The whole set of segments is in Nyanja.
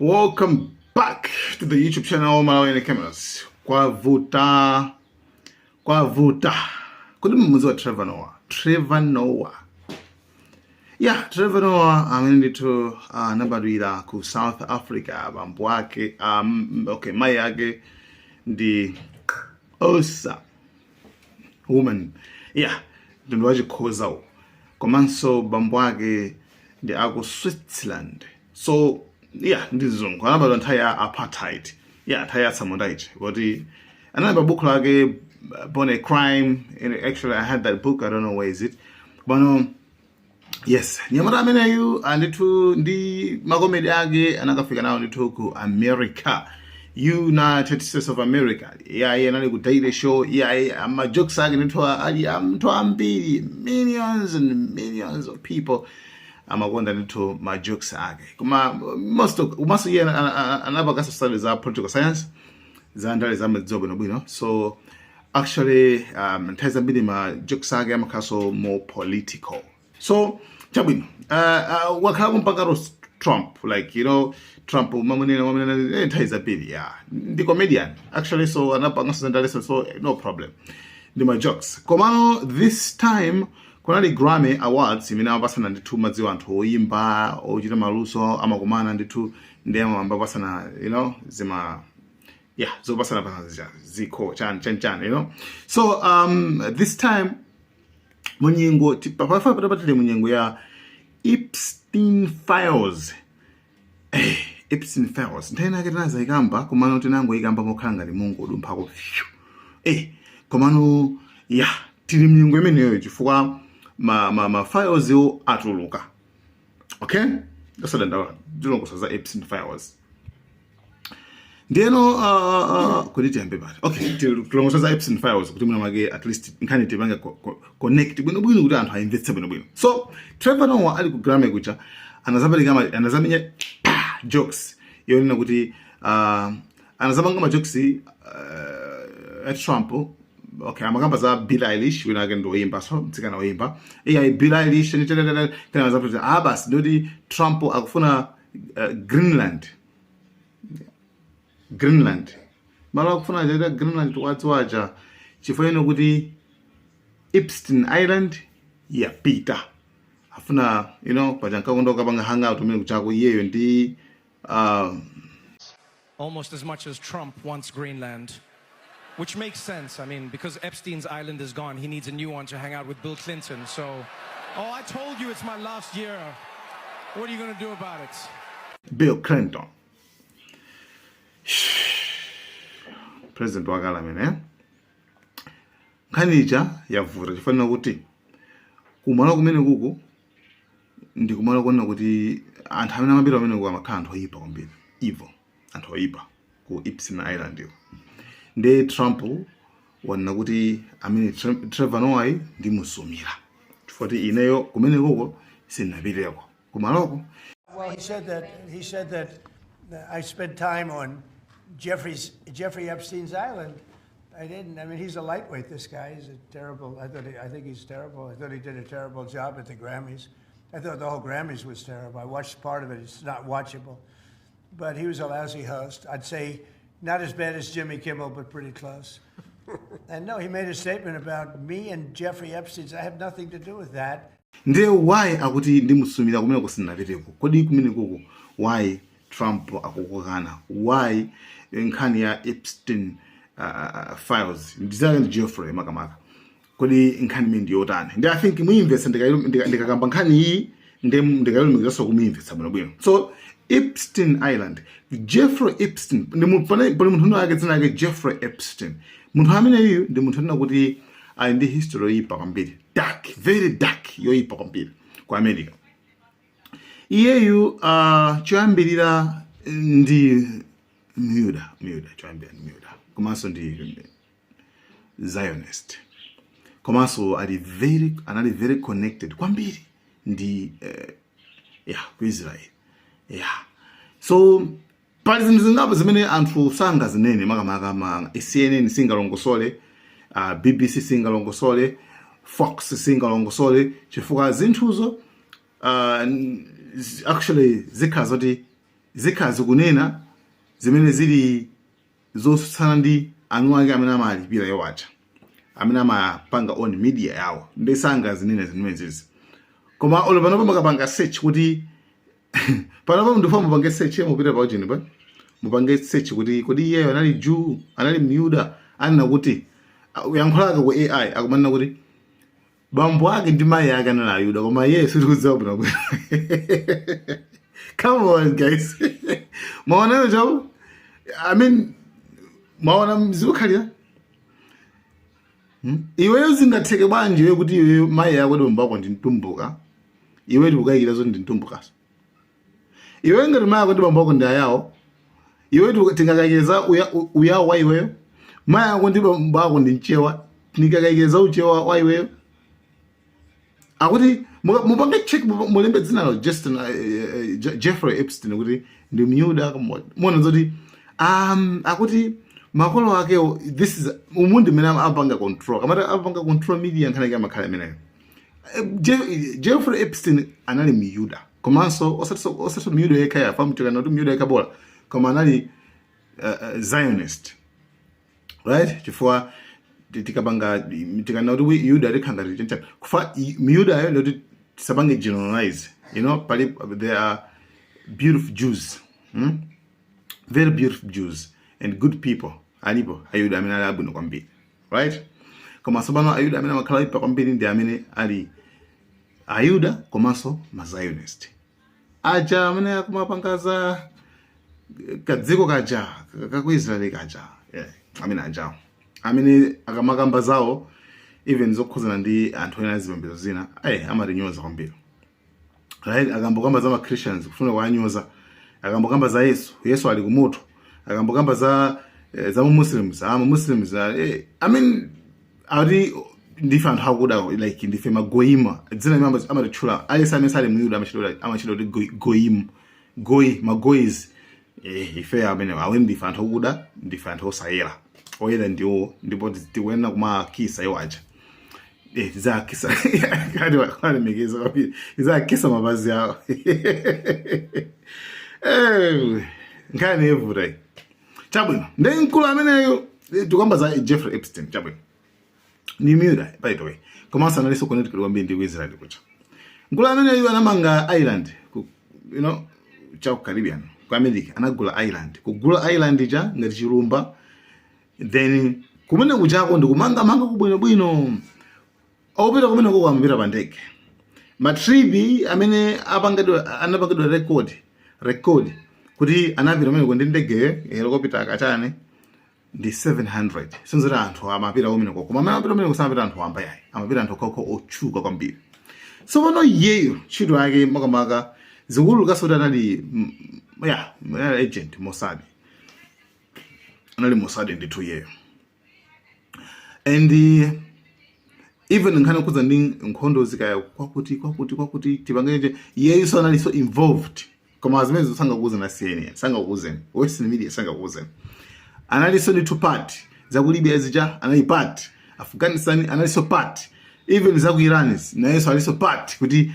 Welcome back to the YouTube channel Malawi Cameras. Kwavuta. Kodi mumuzi wa Trevor Noah. Yeah, Trevor Noah amendito nabadwira ku South Africa bambo wake mai yake ndi Osa woman. Yeah, ndo wachikhoza komanso bambo wake ndi aku Switzerland. So yeah, ndizongo anabadwa nthawi ya apartheid. Yeah, nthawi ya samurai. But another book like Born a Crime. Actually, I had that book. I don't know where is it. But yes, nyamara ameneyu anditu ndi makomedi ake anakafika nawo nditu ku America, United States of America. Yeah, anali ku Daily Show. Yeah, ama jokes ake nditu ali amto ambiri, millions and millions of people amakonda nditu ma jokes ake. Kuma most anabakasa studies za political science za ndale za medzobo no. So actually ntaiza mbili ma jokes ake amakaso more political. So chabwino wakhala mpaka Trump, like Trump mamune ntaiza mbili, yeah, the comedian actually. So anapanga ndale, so no problem, the my jokes komano. This time kunali Grammy Awards imene amapasana ndithu madziwa anthu oyimba ochita maluso amakumana ndithu ndi amapasana zima, yeah, zopasana pasana zikho chan. So this time munyengo papatile munyengo ya Epstein Files. Epstein Files ntena ketenaza ikamba komano tinango ikamba mokhanga limungu odumphako komano, yeah, tili munyengo imeneyo chifukwa ma files yo atuluka. Okay, that's what ndilongo za Epstein Files. Ndeno kuditi ambebati. Okay, tilongo za Epstein Files kuti muna mage at least nkhani tibanga connect bwino kuti anthu ainveste bwino. So Trevor Noah ali ku Grammy kucha anazamenya jokes yonena kuti anazamanga ma jokes at Trump. Okay, amakamba za Billie Eilish wina ake ndo oyimba, so mtsikana oyimba. Billie Eilish kana zapo abas ndodi Trump akufuna Greenland. Mala akufuna jada Greenland wacha chifukwa kuti Epstein Island ya Peter. Afuna pajanka kondoka banga hangout umene kuchako iyeyo ndi almost as much as Trump wants Greenland. Which makes sense. I mean, because Epstein's island is gone, he needs a new one to hang out with Bill Clinton. So, I told you it's my last year. What are you going to do about it? Bill Clinton. President wakala mene. Kanija yavuta chifana kuti kumala kumene kuku ndi kumala kuona kuti anthu amene amabira amene kwa makhala anthu oyipa kwambiri. Evil. Anthu oyipa ku Epstein Island yo. Nde Trump wana kuti amene Trevor Noah ndi musumira chifoti ineyo kumene koko sinapireko kumaloko. Well, he said that I spent time on Jeffrey Epstein's island. I didn't. I mean, he's a lightweight. This guy, he's a terrible. I think he's terrible. I thought he did a terrible job at the Grammys. I thought the whole Grammys was terrible. I watched part of it. It's not watchable, but he was a lousy host. I'd say not as bad as Jimmy Kimmel, but pretty close. And no, he made a statement about me and Jeffrey Epstein. I have nothing to do with that. Nde why akuti ndi musumira kumene kusinapiteko? Kodi kumene koko why Trump akukokana? Why nkhani ya Epstein Files ndizake ndi Jeffrey makamaka? Kodi nkhani mindi yotani? Ndi I think muinvest ndikakamba nkhani iyi ndikayolumikiraso kumuinvest bwino. So Epstein Island, Jeffrey Epstein, ndi munthu wake dzina lake Jeffrey Epstein. Munthu amene iyu ndi munthu ana kuti ali ndi history yoyipa kwambiri, dark, very dark, yoyipa kwambiri ku America. Iyeyu choyambirira ndi Myuda, komanso ndi Zionist, komanso anali very connected kwambiri ndi ku Israel. Yeah. So pali zinthu zingapo zimene anthu sanga zinene makamaka CNN singalongosole, BBC singalongosole, Fox singalongosole chifukwa zinthuzo actually zikhaza kuti zikhazi kunena zimene zili zosutsana ndi anu ake amene amalipira iwo aja, amene amapanga on media yawo, ndesanga zinene zimenezi. Koma panopo makapanga search kuti panopo ndifuna mupange search mupita pa ujini pa mupange search kuti iyeyo anali Jew, anali Myuda, anena kuti uyankhulaka ku AI akumanena kuti bambo ake ndi mayi ake anali Ayuda, koma iye sikudziwa bwino bwino. Come on guys. Maona jo? I mean, maona mzikhalira? Iweyo zingatheke banje iwe kuti iwe mayi yako ndi bambo ako ndi mtumbuka. Iwe ndi ukayikira zo ndi mtumbuka. Iwe ngati mayi yako ndi bambo ako ndi ayawo. Iwe tingakayikeza uyawo wa iweyo. Mayi yako ndi bambo ako ndi mchewa. Tingakayikeza uchewa wa iweyo. Akuti mupange check mulembe dzina lo Jeffrey Epstein kuti ndi Myuda kamodzi. Mona zoti akuti makolo ake this is umundi mena apanga control. Kamata apanga control media nkhanake amakhala menayo. Jeffrey Epstein anali Myuda. Komanso osato Myuda yekaya famutika na Myuda yekabola. Koma anali Zionist. Right? Chifukwa tikana kuti Yuda likhanga lichencha kufa Myuda yo loti tisabange generalize, you know, there are beautiful Jews, very beautiful Jews and good people alipo Ayuda amene ali abwino kwambiri, right? Koma sabano Ayuda amene amakhala ipa kwambiri ndi amene ali Ayuda komanso ma Zionist aja amene akumapangaza kadziko kaja ku Israeli kaja, amene ajawo amene akamakamba zawo even zokhuzana ndi anthu ena azipembedzo zina amatinyoza kwambiri, right? Akambokamba za ma Christians kufuna kuwanyoza, akambokamba za Yesu ali kumoto, akambokamba za Muslims, I mean ari ndife anthu akuda like ndife magoyima dzina imwe amatitchula alisa amene sali Myuda amachita kuti magoyis ife amene awe ndife anthu akuda, ndife anthu osayera oyera ndiwo ndipo tiwena kumakisa iwo aja tizakisa kadi wakhala mikisa kwambiri tizakisa mapazi yawo nkhani yevuta chabwino ndi mkulu ameneyo tikamba za Jeffrey Epstein chabwino ni Myuda by the way komanso analiso connected kwambiri ndi Israel kucha. Mkulu ameneyo anamanga island you know cha Caribbean ku America, anagula island, kugula island ja ngati chilumba, then kumene kuchako ndi kumanga kubwino opita kumene kukwambira pa ndege. Matribi amene anapangidwa record kuti anapita kumene ndi ndege helikopita akachane ndi 700. Sinzira anthu amapita kumene koma amapita kumene kusamapita anthu amba yayi, amapita anthu kokho ochuka kwambiri. So pano yeyo ntchito yake makamaka zikuluka soti anali agent Mossad. Anali Mossad ndithu yeyo. And even nkhani kuza ndi nkhondo zikaya kwakuti tipangeje yeyo so anali so involved. Koma zimene zosangakuza na CNN, sangakuze Western media sangakuze. Anali so ndi two part za Libya zija anali part, Afghanistan anali so part, even za Iran na yeso ali so part kuti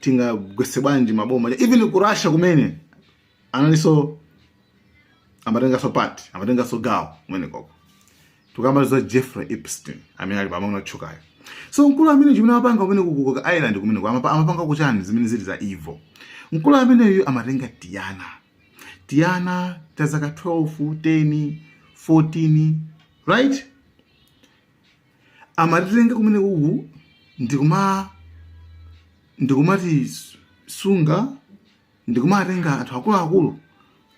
tinga gwesebanje maboma, even ku Russia kumene anali so amatenga so part, amatenga so gawo kumene koko. Tukamba za Jeffrey Epstein amene ali pamwe nachukayo. So mkulu amene chimene apanga kumene kukuka island kumene kwa amapanga kuchani zimene zili za evil. Mkulu amene yu amatenga Tiana tazaka 12, 10, 14, right? Amatenga kumene kuku ndikumati sunga, ndikumatenga anthu akulu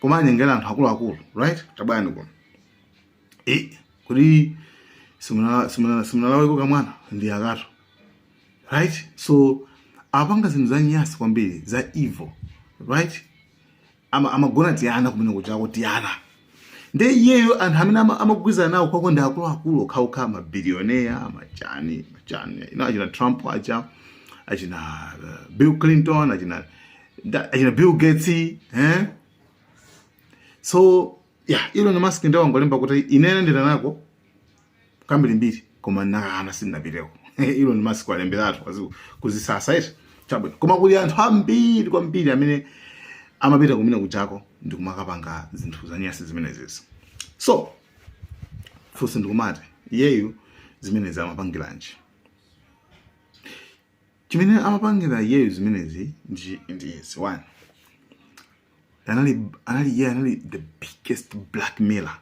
koma anyengera anthu akulu, right? Tabani kwa kuti simunalaweko kamwana ndi akato, right? So apanga zinthu za nyasi kwambiri za evil, right? Amagona Tiana kumene kuchako Tiana nde yeyo anthu amene amagwiza nawo kwako ndi akulu okhaokha mabilionea machani achina Trump achina Bill Clinton achina Bill Gates so Elon Musk ndo wangolemba kuti inene nditanako kambiri mbiri koma nakana sinapiteko. Elon Musk walembera athu kuzisasa iti chabwino koma kuli anthu ambiri kwambiri amene amapita kumene kujako ndikumakapanga zinthu zanyasi zimenezezi. So fuso ndikumati iyeyu zimenezi amapangiranji. Chimene amapangira iyeyu zimenezi ndi yes, one, anali the biggest blackmailer,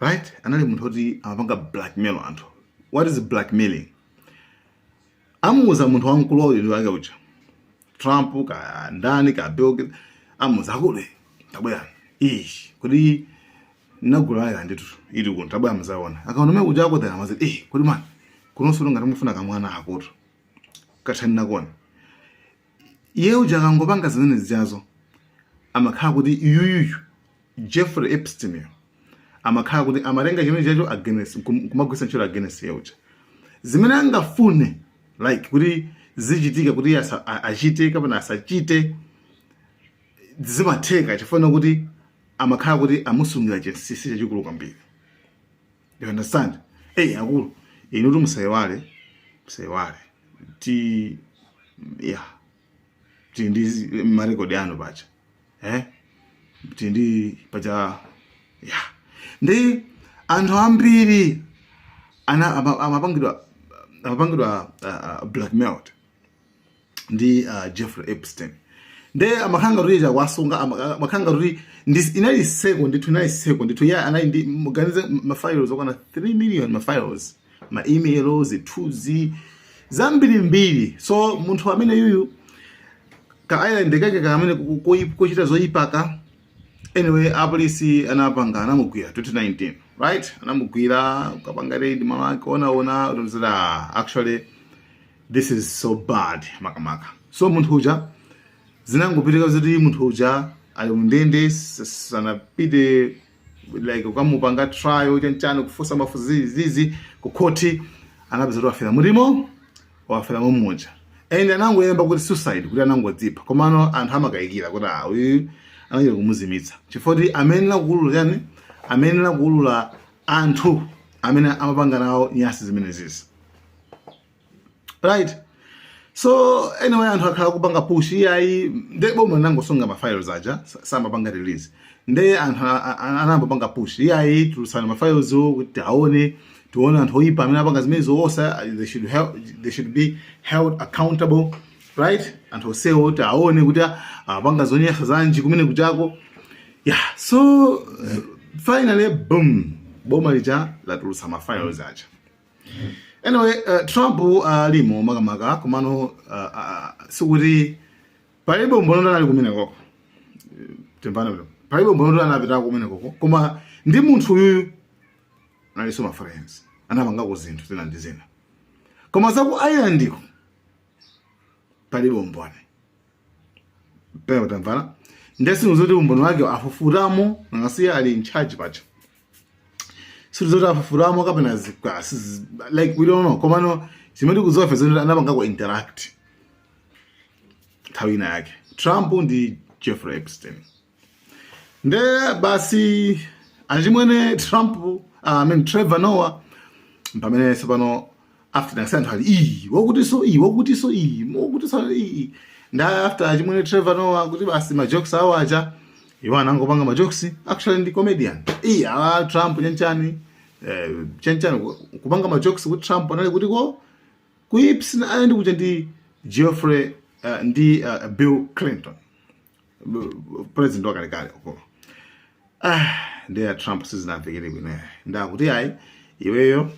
right? Anali munthu oti amapanga blackmail anthu. What is blackmailing? Amuza munthu wamkulu uyu ndi wake uja Trump ka ndani ka Bill Gates, amuza kule tabwera kuti nagula ya nditu ili kuno tabwera muzaona akaona mwe kuja kodera amazi kuti man kunosulu ngati mufuna kamwana akuto kathani nakona iye uja kangopanga zimene zijazo amakhala kuti yuyu Jeffrey Epstein amakhala kuti amalenga chimene chacho against kumagwisa ntchito against iye uja zimene angafune like kuti zichitika kuti achite kapena asachite zimatheka chifuna kuti amakhala kuti amusungira chinsinsi chachikulu kwambiri. You understand? Akulu inu musaiwale ti ndi marekodi anu pacha ti ndi pacha ndi anthu ambiri amapangidwa blackmailed ndi Jeffrey Epstein. Nde amakhanga kuti kwasunga amakhanga kuti inali second to ya anali ndi muganize mafiles okwana 3 million mafiles, ma emails, thuzi zambiri. So munthu amene yuyu ka island kake kamene kuchita zoyipaka. Anyway, apolisi anapanga anamugwira 2019, right? Anamugwira kapanga raid mama ona unamzira actually this is so bad makamaka. So munthu uja zinangopitika kuti munthu uja ali mndende sanapite like ukamupanga trial chanchano kufusa mafuzi zizi ku court anapeza kuti afera mulimo wafera mmoja. Ende anangoyemba kuti suicide kuti anangodzipa komano anthu amakayikira kuti uyu anachita kumuzimitsa chifukwa amenera kuulula anthu amene amapanga nawo nyasi zimenezisi, right? So anyway anthu akhala kupanga push iyayi nde boma nangosunga mafiles aja samapanga release nde anthu anambapanga push iyayi tulusana mafiles kuti tuone anthu oyipa amene apanga zimenezo osa they should be held accountable, right? Anthu osewo kuti aone kuti apanga zonyasa zanji kumene kujako. So finally boom boma lija latulusa mafiles aja. Anyway, Trump limo makamaka komano sikuti palibe mbono ndali kumene koko. Tempana bino. Palibe mbono ndali anapita kumene koko. Koma ndi munthu uyu naliso ma friends. Anapanga ko zinthu zina ndi zina. Koma zaku island ndiko palibe mbone. Pewa tamvana. Ndesi uzoti umbono wake afufuramo ngasiya ali in charge pacha. Sirizota afufuramo kapena like we don't know komano simedi kuzofa zoni anapanga ko interact tawina yake Trump ndi Jeffrey Epstein. Nde basi anjimwene Trump Trevor Noah mpamene sepano after na sent hali wakuti so nda after anjimwene Trevor Noah kuti basi ma jokes awo aja iwo anangopanga ma jokes actually ndi comedian. Trump nyanchani kupanga ma jokes kuti Trump anali kuti ko kuipsina ayendi kuti ndi Jeffrey ndi Bill Clinton president wakalekale uko. Ndiye Trump sizinafikiri bwino ndakuti iweyo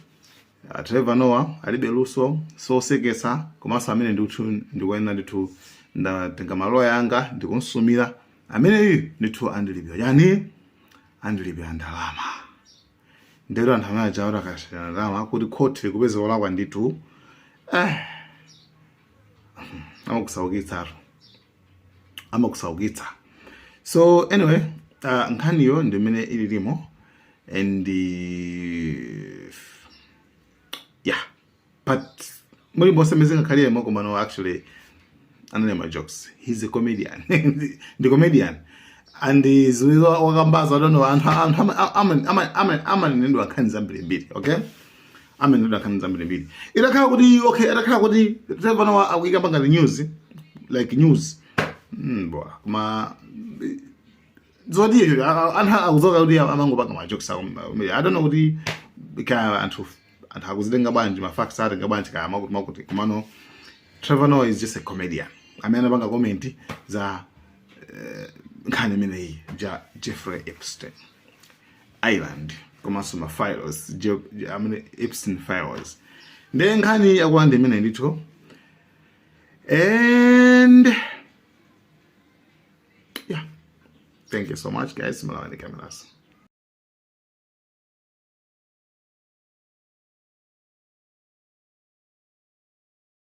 Trevor Noah alibe luso sosekesa komanso amene ndikuyenera ndithu ndatenga maloya yanga ndikunsumira amene ndithu andilipira andilipira ndalama. Ndero anthu amene ajaora akashana ndalama kuti court likupeza olakwa ndithu amakusaukitsa. So anyway nkhaniyo ndimene ililimo and but muli bosemeze ngakhale komano actually anane my jokes. He's a comedian. The comedian and is wakambaza don't know nendo akhanza mbili okay nendo akhanza mbili ilakhala kuti okay ilakhala kuti Trevor Noah akuyikamba ngati news like news bwa kuma zodi anha akuzoka kuti amangoba ngamajokes I don't know kuti ka anthu akuzitenga banje ma facts ati ngabanji kama kuti kumano Trevor Noah is just a comedian. Amene banga comment za nkhani imene iyi ja Jeffrey Epstein Island komanso ma files amene Epstein files ndi nkhani yakwande imene ndithu and yeah, thank you so much guys. Malawi cameras.